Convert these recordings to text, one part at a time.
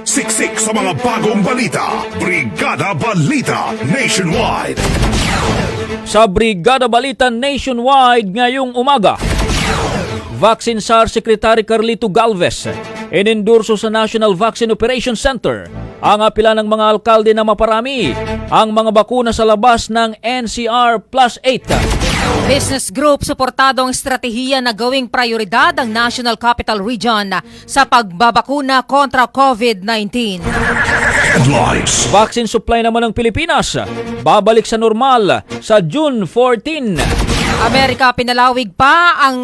Siksik sa mga bagong balita. Brigada Balita Nationwide. Sa Brigada Balita Nationwide ngayong umaga, Vaccine SAR Secretary Carlito Galvez inendorso sa National Vaccine Operations Center ang apela ng mga alkalde na maparami ang mga bakuna sa labas ng NCR Plus 8. Business Group suportado ang estratehiya na gawing prioridad ang National Capital Region sa pagbabakuna kontra COVID-19. Headlines. Vaccine supply naman ng Pilipinas babalik sa normal sa June 14. Amerika pinalawig pa ang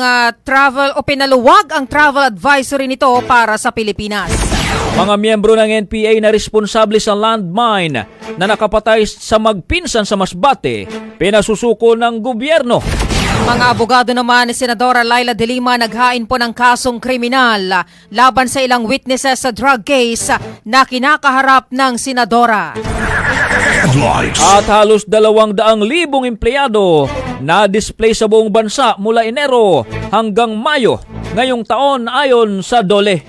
pinaluwag ang travel advisory nito para sa Pilipinas. Mga miyembro ng NPA na responsable sa landmine na nakapatay sa magpinsan sa Masbate, pinasusuko ng gobyerno. Mga abogado naman ni Senadora Laila De Lima naghain po ng kasong kriminal laban sa ilang witnesses sa drug case na kinakaharap ng senadora. Headlines. At halos 200,000 empleyado na display sa buong bansa mula Enero hanggang Mayo ngayong taon ayon sa DOLE.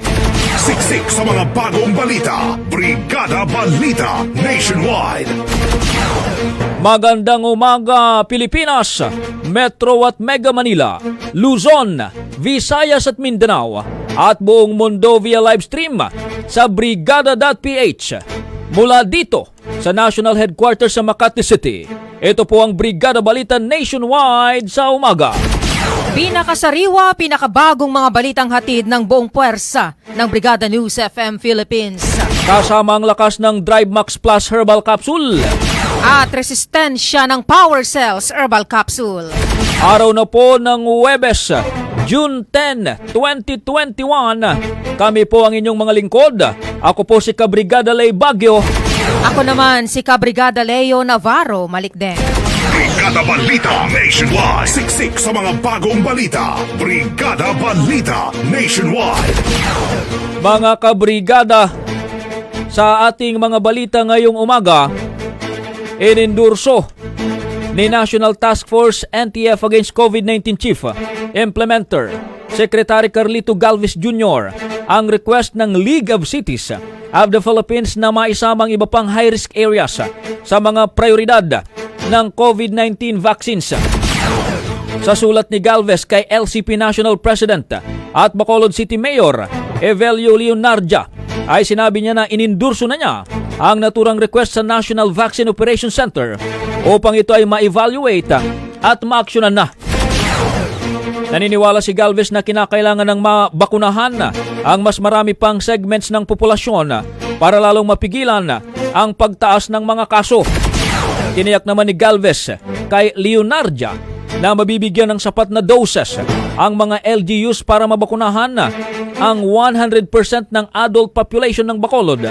Siksik sa mga bagong balita. Brigada Balita Nationwide. Magandang umaga Pilipinas, Metro at Mega Manila, Luzon, Visayas at Mindanao at buong mundo via live stream sa brigada.ph. Mula dito sa National Headquarters sa Makati City, ito po ang Brigada Balita Nationwide sa umaga. Pinakasariwa, pinakabagong mga balitang hatid ng buong puwersa ng Brigada News FM Philippines. Kasama ang lakas ng Drive Max Plus Herbal Capsule At resistensya ng Power Cells Herbal Capsule. Araw na po ng Huwebes, June 10, 2021. Kami po ang inyong mga lingkod. Ako po si Kabrigada Ley Baguio. Ako naman si Kabrigada Leo Navarro Malikden. Brigada Balita Nationwide. Siksik sa mga bagong balita. Brigada Balita Nationwide. Mga kabrigada, sa ating mga balita ngayong umaga, inendorso ni National Task Force NTF Against COVID-19 Chief Implementer Secretary Carlito Galvez Jr. ang request ng League of Cities of the Philippines na maisamang iba pang high-risk areas sa mga prioridad ng COVID-19 vaccines. Sa sulat ni Galvez kay LCP National President at Bacolod City Mayor Evelio Leonardia, ay sinabi niya na inendorso na niya ang naturang request sa National Vaccine Operations Center upang ito ay ma-evaluate at ma-aksyonan na. Naniniwala si Galvez na kinakailangan ng mabakunahan ang mas marami pang segments ng populasyon para lalong mapigilan ang pagtaas ng mga kaso. Tiniyak naman ni Galvez kay Leonardia na mabibigyan ng sapat na doses ang mga LGUs para mabakunahan ang 100% ng adult population ng Bacolod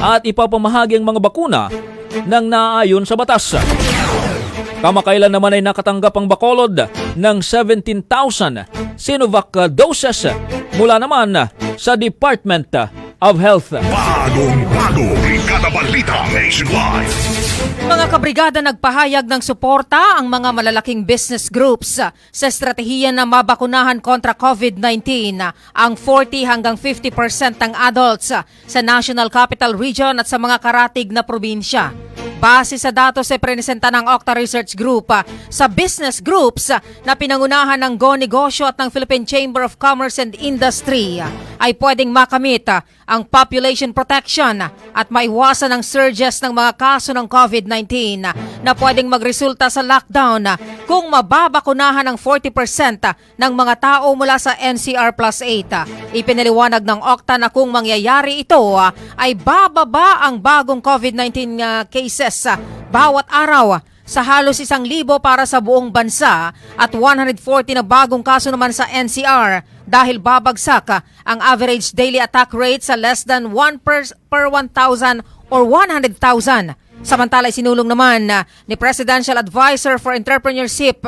at ipapamahagi ang mga bakuna ng naaayon sa batas. Kamakailan naman ay nakatanggap ang Bacolod ng 17,000 Sinovac doses mula naman sa Department of Health. Bagong-bago. Brigada Balita Nationwide. Mga kabrigada, nagpahayag ng suporta ang mga malalaking business groups sa estratehiya na mabakunahan kontra COVID-19 ang 40 hanggang 50% ng adults sa National Capital Region at sa mga karatig na probinsya. Base sa datos ay presenta ng Octa Research Group sa business groups na pinangunahan ng Go Negosyo at ng Philippine Chamber of Commerce and Industry ay pwedeng makamit ang population protection at maiwasan ang surges ng mga kaso ng COVID-19 na pwedeng magresulta sa lockdown kung mababakunahan ng 40% ng mga tao mula sa NCR Plus 8. Ipinaliwanag ng Octa na kung mangyayari ito ay bababa ang bagong COVID-19 cases bawat araw sa halos 1,000 para sa buong bansa at 140 na bagong kaso naman sa NCR dahil babagsak ang average daily attack rate sa less than 1 per 1,000 or 100,000. Samantala, sinulong naman ni Presidential Advisor for Entrepreneurship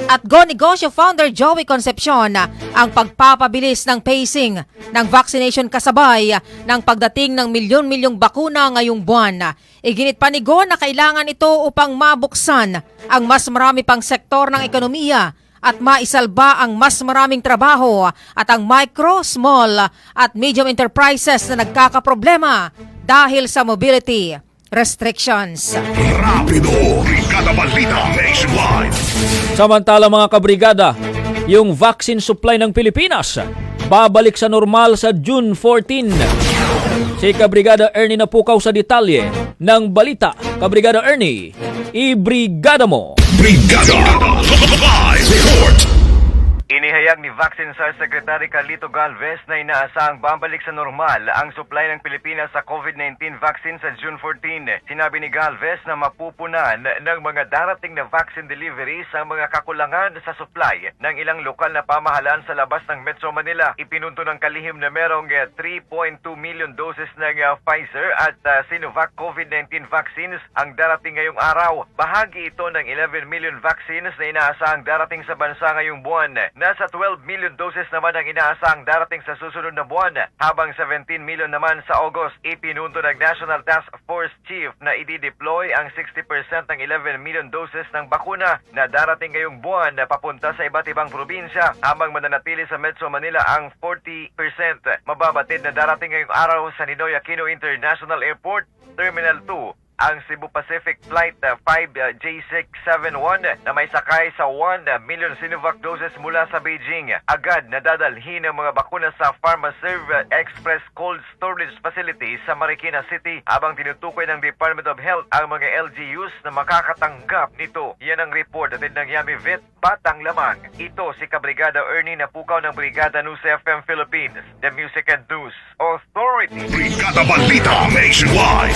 at Go Negosyo founder Joey Concepcion ang pagpapabilis ng pacing ng vaccination kasabay ng pagdating ng milyon-milyong bakuna ngayong buwan. Iginit pa ni Go na kailangan ito upang mabuksan ang mas marami pang sektor ng ekonomiya at maisalba ang mas maraming trabaho at ang micro, small at medium enterprises na nagkakaproblema dahil sa mobility restrictions. Rapido, Brigada Balita Nationwide. Samantala mga kabrigada, yung vaccine supply ng Pilipinas babalik sa normal sa June 14. Si Kabrigada Ernie Napukaw sa detalye ng balita. Kabrigada Ernie, ibrigada mo! Brigada Live Report. Inihayag ni Vaccine SAR Secretary Carlito Galvez na inaasahang babalik sa normal ang supply ng Pilipinas sa COVID-19 vaccine sa June 14. Sinabi ni Galvez na mapupunan ng mga darating na vaccine deliveries ang mga kakulangan sa supply ng ilang lokal na pamahalaan sa labas ng Metro Manila. Ipinunto ng kalihim na merong 3.2 million doses ng Pfizer at Sinovac COVID-19 vaccines ang darating ngayong araw. Bahagi ito ng 11 million vaccines na inaasahang darating sa bansa ngayong buwan. Nasa 12 million doses naman ang inaasahang darating sa susunod na buwan, habang 17 million naman sa August. Ipinunto ng National Task Force Chief na i-deploy ang 60% ng 11 million doses ng bakuna na darating ngayong buwan na papunta sa iba't ibang probinsya, habang mananatili sa Metro Manila ang 40%. Mababatid na darating ngayong araw sa Ninoy Aquino International Airport, Terminal 2, ang Cebu Pacific Flight 5J671 na may sakay sa 1 million Sinovac doses mula sa Beijing. Agad nadadalhin ng mga bakuna sa PharmaServe Express Cold Storage Facility sa Marikina City, habang tinutukoy ng Department of Health ang mga LGUs na makakatanggap nito. Yan ang report natin ng Yami Vet, Batang Lamang. Ito si Kabrigada Ernie Napukaw ng Brigada News FM Philippines, the Music and News Authority. Brigada Balita Nationwide.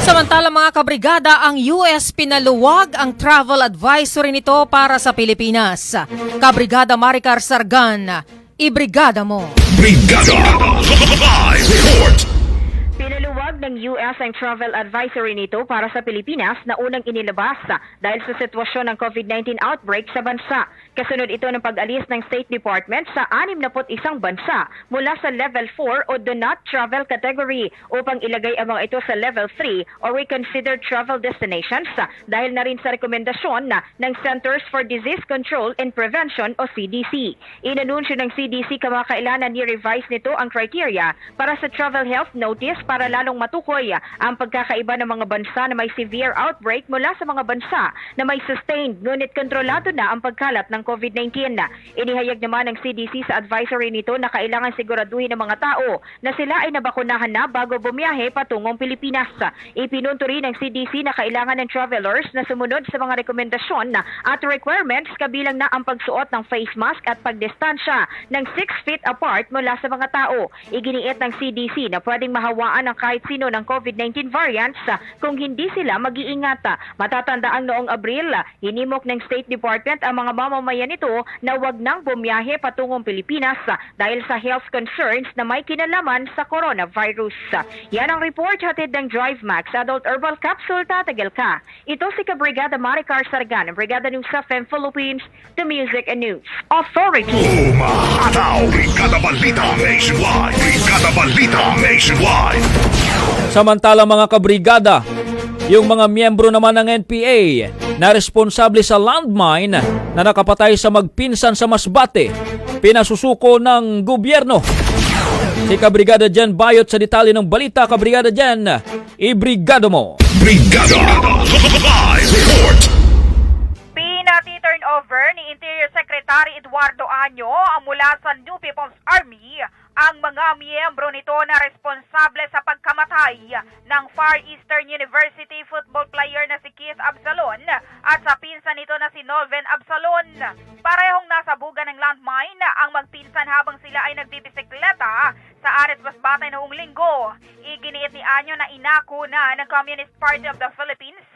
Samantala mga kabrigada, ang US pinaluwag ang travel advisory nito para sa Pilipinas. Kabrigada Maricar Sargan, ibrigada mo! Brigada Live Report. Pinaluwag ng US ang travel advisory nito para sa Pilipinas na unang inilabas dahil sa sitwasyon ng COVID-19 outbreak sa bansa. Kasunod ito ng pag-alis ng State Department sa 61 bansa mula sa Level 4 o Do Not Travel category upang ilagay ang mga ito sa Level 3 o Reconsidered Travel Destinations dahil na rin sa rekomendasyon ng Centers for Disease Control and Prevention o CDC. Inanunsyo ng CDC kamakailanan ni-revise nito ang criteria para sa Travel Health Notice para lalong matukoy ang pagkakaiba ng mga bansa na may severe outbreak mula sa mga bansa na may sustained ngunit kontrolado na ang pagkalat ng COVID-19. Inihayag naman ng CDC sa advisory nito na kailangan siguraduhin ng mga tao na sila ay nabakunahan na bago bumiyahe patungong Pilipinas. Ipinunto rin ng CDC na kailangan ng travelers na sumunod sa mga rekomendasyon at requirements kabilang na ang pagsuot ng face mask at pagdistansya ng 6 feet apart mula sa mga tao. Iginiit ng CDC na pwedeng mahawaan ng kahit sino ng COVID-19 variants kung hindi sila mag-iingat. Matatandaang noong Abril, hinimok ng State Department ang mga mamamayan nito na wag nang bumiyahe patungong Pilipinas dahil sa health concerns na may kinalaman sa coronavirus. Yan ang report hatid ng Drive Max Adult Herbal Capsule. Tatagil ka. Ito si Kabrigada Maricar Sargan ng Brigada News FM Philippines, the Music and News Authority. Umahataw, Brigada Balita Nationwide. Brigada Balita Nationwide. Samantala mga kabrigada, yung mga miyembro naman ng NPA na responsable sa landmine na nakapatay sa magpinsan sa Masbate, pinasusuko ng gobyerno. Si Kabrigada Jan Bayot sa detalye ng balita. Kabrigada Jan, ibrigado mo! Brigada Live Report. Pinati-turn over ni Interior Secretary Eduardo Año ang mula sa New People's Army ang mga miyembro nito na responsable sa pagkamatay ng Far Eastern University football player na si Keith Absalon at sa pinsan nito na si Nolven Absalon. Parehong nasa buga ng landmine ang magpinsan habang sila ay nagbibisikleta sa Ares Masbate noong linggo. Iginiit ni Año na inako na ng Communist Party of the Philippines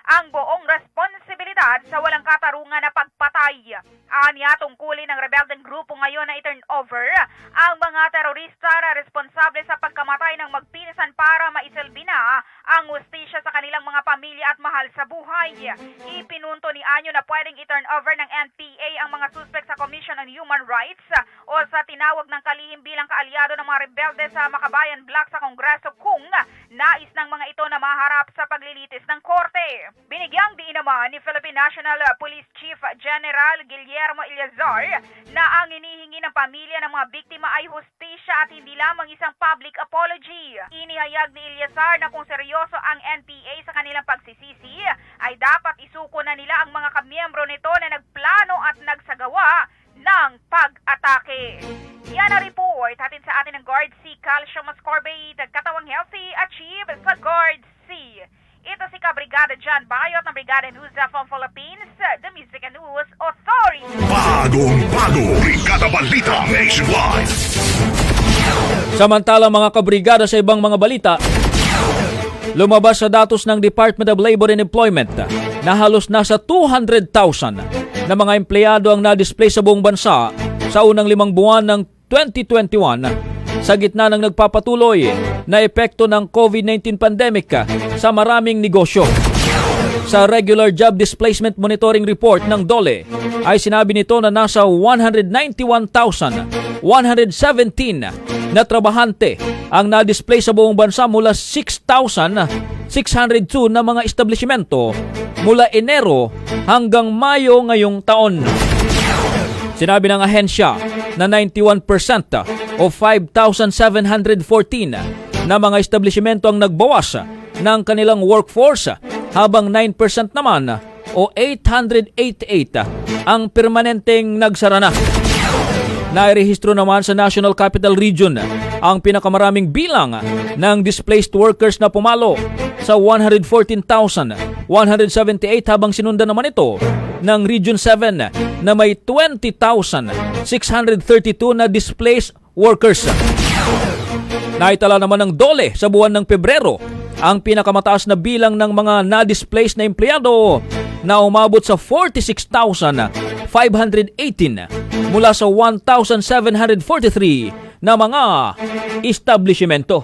ang buong responsibilidad sa walang katarungan na pagpatay. Anya, tungkulin ng rebeldeng grupo ngayon na i-turn over ang mga terorista na responsable sa pagkamatay ng magpinsan para maisilbi na ang hustisya sa kanilang mga pamilya at mahal sa buhay. Ipinunto ni Año na pwedeng i-turn over ng NPA ang mga suspect sa Commission on Human Rights o sa tinawag ng kalihim bilang kaalyado ng mga rebelde sa Makabayan Bloc sa Kongreso kung Nais ng mga ito na maharap sa paglilitis ng korte. Binigyang diin naman ni Philippine National Police Chief General Guillermo Eleazar na ang hinihingi ng pamilya ng mga biktima ay hustisya at hindi lamang isang public apology. Inihayag ni Eleazar na kung seryoso ang NPA sa kanilang pagsisisi, ay dapat isuko na nila ang mga kamiyembro nito na nagplano at nagsagawa ng pag-atake. Yan ang report hatid sa atin ng Guard C. Calcium Ascorbate, katawang healthy, achieve sa Guard C. Ito si Kabrigada John Bayot ng Brigada News from Philippines, the Music and News Authority. Bagong-bago, Brigada Balita Nationwide. Samantala mga kabrigada sa ibang mga balita, lumabas sa datos ng Department of Labor and Employment na halos nasa 200,000 na mga empleyado ang na-display sa buong bansa sa unang 5 buwan ng 2021 sa gitna ng nagpapatuloy na epekto ng COVID-19 pandemic sa maraming negosyo. Sa Regular Job Displacement Monitoring Report ng DOLE ay sinabi nito na nasa 191,117 na trabahante ang na-display sa buong bansa mula 6,602 na mga establishmento mula Enero hanggang Mayo ngayong taon. Sinabi ng ahensya na 91% o 5,714 na mga establishmento ang nagbawas ng kanilang workforce habang 9% naman o 888 ang permanenteng nagsara na. Nairehistro naman sa National Capital Region ang pinakamaraming bilang ng displaced workers na pumalo sa 114,178 habang sinundan naman ito ng Region 7 na may 20,632 na displaced workers. Naitala naman ng DOLE sa buwan ng Pebrero ang pinakamataas na bilang ng mga na-displaced na empleyado na umabot sa 46,518 mula sa 1,743 na mga establishmento.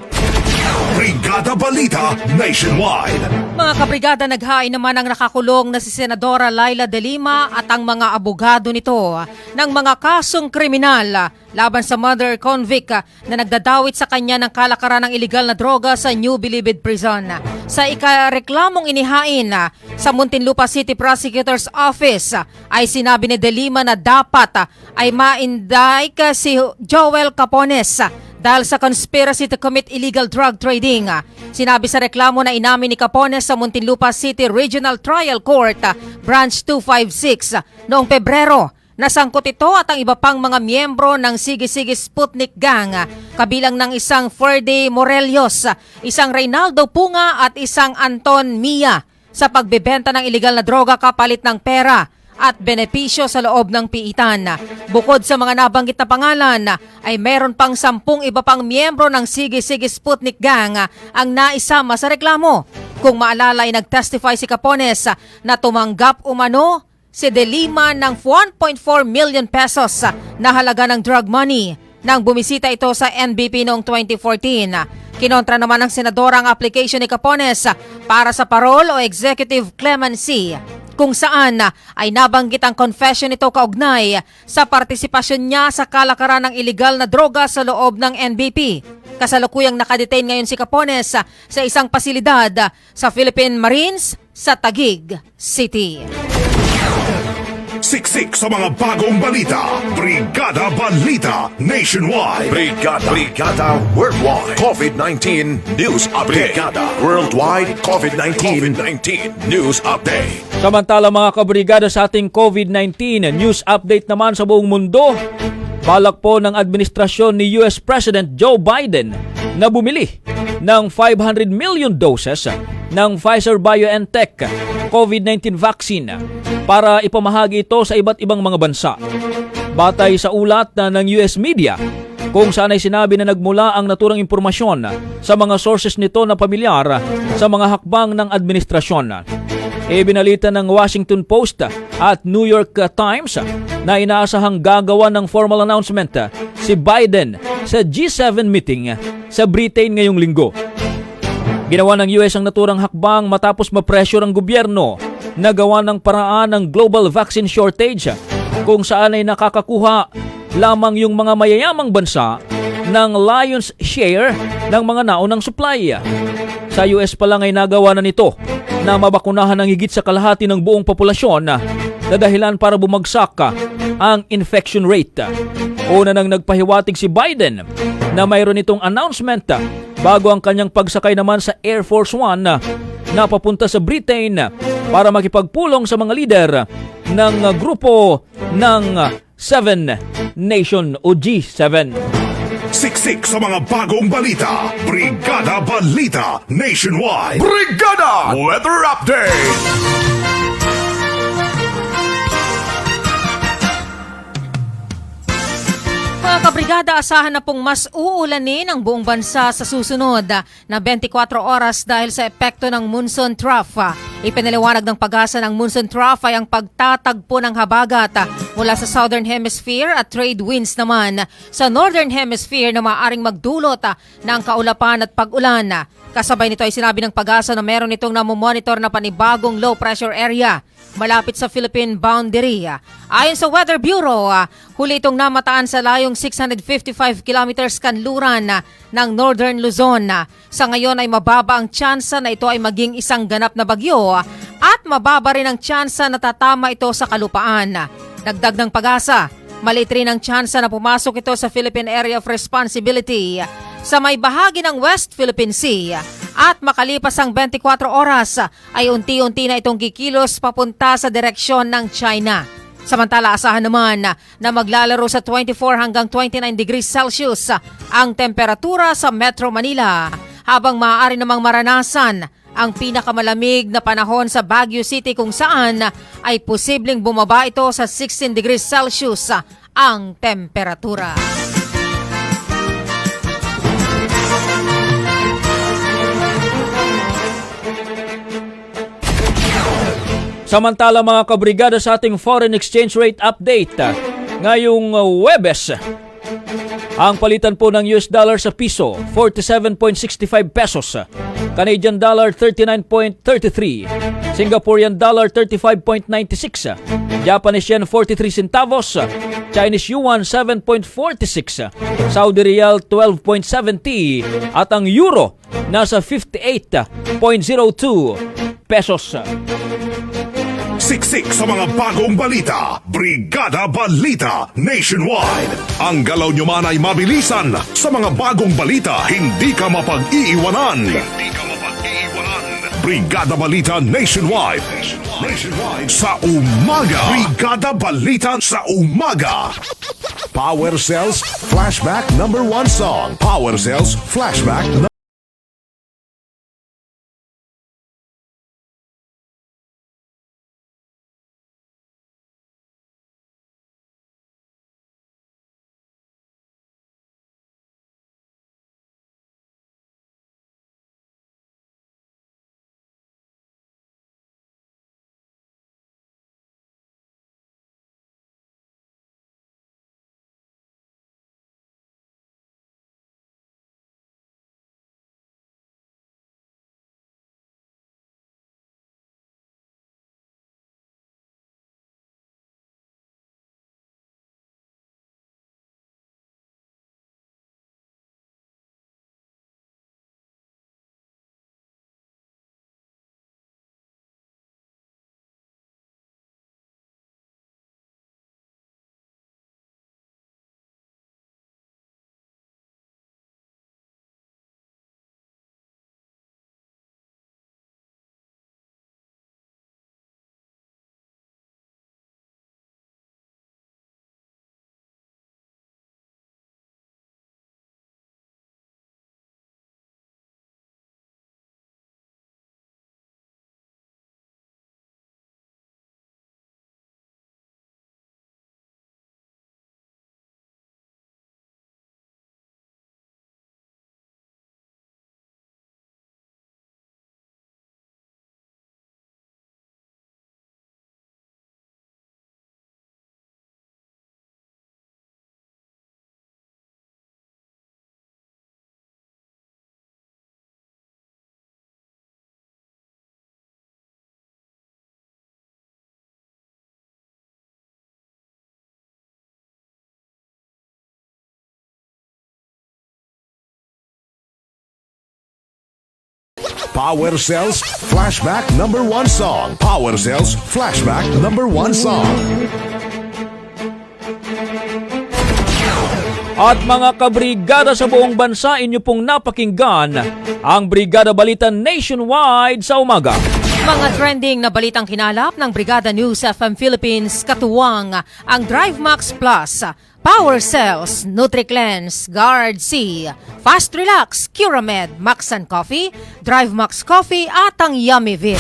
Brigada Balita Nationwide. Mga kabrigada, naghain naman ang nakakulong na si Senadora Laila De Lima at ang mga abogado nito ng mga kasong kriminal laban sa mother convict na nagdadawit sa kanya ng kalakaran ng iligal na droga sa New Bilibid Prison. Sa ikareklamong inihain sa Muntinlupa City Prosecutor's Office ay sinabi ni De Lima na dapat ay ma-indict si Joel Capones dahil sa conspiracy to commit illegal drug trading. Sinabi sa reklamo na inamin ni Capones sa Muntinlupa City Regional Trial Court, Branch 256, noong Pebrero. Nasangkot ito at ang iba pang mga miyembro ng Sige-Sige Sputnik Gang, kabilang ng isang Ferdy Morelios, isang Reynaldo Punga at isang Anton Mia sa pagbebenta ng iligal na droga kapalit ng pera at benepisyo sa loob ng piitan. Bukod sa mga nabanggit na pangalan, ay meron pang 10 iba pang miyembro ng Sige-Sige Sputnik Gang ang naisama sa reklamo. Kung maalala ay nag-testify si Capones na tumanggap umano si De Lima ng 1.4 million pesos na halaga ng drug money nang bumisita ito sa NBP noong 2014. Kinontra naman ng senadora ang application ni Capones para sa parole o executive clemency, kung saan ay nabanggit ang confession nito kaugnay sa partisipasyon niya sa kalakaran ng iligal na droga sa loob ng NBP. Kasalukuyang nakadetain ngayon si Capones sa isang pasilidad sa Philippine Marines sa Taguig City. Siksik sa mga bagong balita. Brigada Balita Nationwide. Brigada Worldwide COVID-19 News Update. Brigada Worldwide COVID-19 News Update. Samantala mga kabrigada, sa ating COVID-19 news update naman sa buong mundo, balak po ng administrasyon ni US President Joe Biden na bumili ng 500 million doses ng Pfizer-BioNTech COVID-19 vaccine para ipamahagi ito sa iba't ibang mga bansa. Batay sa ulat ng US media, kung saan ay sinabi na nagmula ang naturang impormasyon sa mga sources nito na pamilyar sa mga hakbang ng administrasyon. Ibinalita ng Washington Post at New York Times na inaasahang gagawa ng formal announcement si Biden sa G7 meeting sa Britain ngayong linggo. Ginawa ng US ang naturang hakbang matapos ma-pressure ang gobyerno na gawa ng paraan ng global vaccine shortage, kung saan ay nakakakuha lamang yung mga mayayamang bansa ng lion's share ng mga naunang supply. Sa US pa lang ay nagawa na nito na mabakunahan ng higit sa kalahati ng buong populasyon na dahilan para bumagsak ang infection rate. Una nang nagpahiwatig si Biden na mayroon itong announcement bago ang kanyang pagsakay naman sa Air Force One na papunta sa Britain para makipagpulong sa mga lider ng grupo ng Seven Nation o G7. Siksik sa mga bagong balita. Brigada Balita Nationwide. Brigada Weather Update. Mga kabrigada, asahan na pong mas uulanin ang buong bansa sa susunod na 24 oras dahil sa epekto ng monsoon trough. Ipinaliwanag ng pag-asa ng monsoon trough ay ang pagtatagpo ng habagat mula sa Southern Hemisphere at trade winds naman sa Northern Hemisphere na maaaring magdulot ng kaulapan at pag-ulan. Kasabay nito ay sinabi ng pag-asa na meron itong namomonitor na panibagong low pressure area malapit sa Philippine boundary. Ayon sa Weather Bureau, huli itong namataan sa layong 655 kilometers kanluran ng Northern Luzon. Sa ngayon ay mababa ang tsansa na ito ay maging isang ganap na bagyo at mababa rin ang tsansa na tatama ito sa kalupaan. Dagdag ng pag-asa, maliit rin ang tsansa na pumasok ito sa Philippine Area of Responsibility sa may bahagi ng West Philippine Sea. At makalipas ang 24 oras ay unti-unti na itong kikilos papunta sa direksyon ng China. Samantala, asahan naman na maglalaro sa 24 hanggang 29 degrees Celsius ang temperatura sa Metro Manila, habang maaari namang maranasan ang pinakamalamig na panahon sa Baguio City kung saan ay posibleng bumaba ito sa 16 degrees Celsius ang temperatura. Samantala mga kabrigada, sa ating foreign exchange rate update, ngayong Huwebes, ang palitan po ng US dollar sa piso, 47.65 pesos. Canadian dollar, 39.33. Singaporean dollar, 35.96. Japanese yen, 43 centavos. Chinese yuan, 7.46. Saudi Riyal, 12.70. At ang euro, nasa 58.02 pesos. Siksik sa mga bagong balita. Brigada Balita Nationwide. Ang galaw nyo man ay mabilisan. Sa mga bagong balita, hindi ka mapag-iiwanan. Brigada Balita Nationwide. Sa umaga. Brigada Balita sa umaga. Power Cells Flashback #1 song. Power Cells Flashback Power Cells Flashback number 1 song. Power Cells Flashback number 1 song. At mga kabrigada sa buong bansa, inyo pong napakinggan ang Brigada Balita Nationwide sa umaga. Mga trending na balitang kinalap ng Brigada News FM Philippines, katuwang ang Drive Max Plus, Power Cells, NutriCleanse, Guard C, Fast Relax, Curamed, Maxan Coffee, Drive Max Coffee at ang Yummy Vit.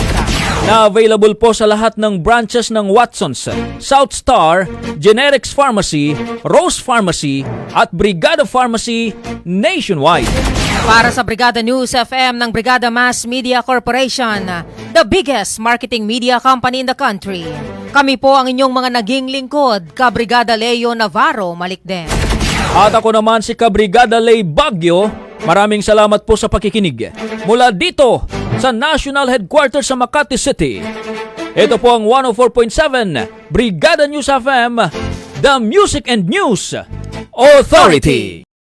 Na available po sa lahat ng branches ng Watsons, South Star, Generics Pharmacy, Rose Pharmacy at Brigada Pharmacy nationwide. Para sa Brigada News FM ng Brigada Mass Media Corporation, the biggest marketing media company in the country. Kami po ang inyong mga naging lingkod, Kabrigada Leo Navarro Malikden. At ako naman si Kabrigada Lay Bagyo. Maraming salamat po sa pakikinig. Mula dito sa National Headquarters sa Makati City. Ito po ang 104.7 Brigada News FM, the Music and News Authority.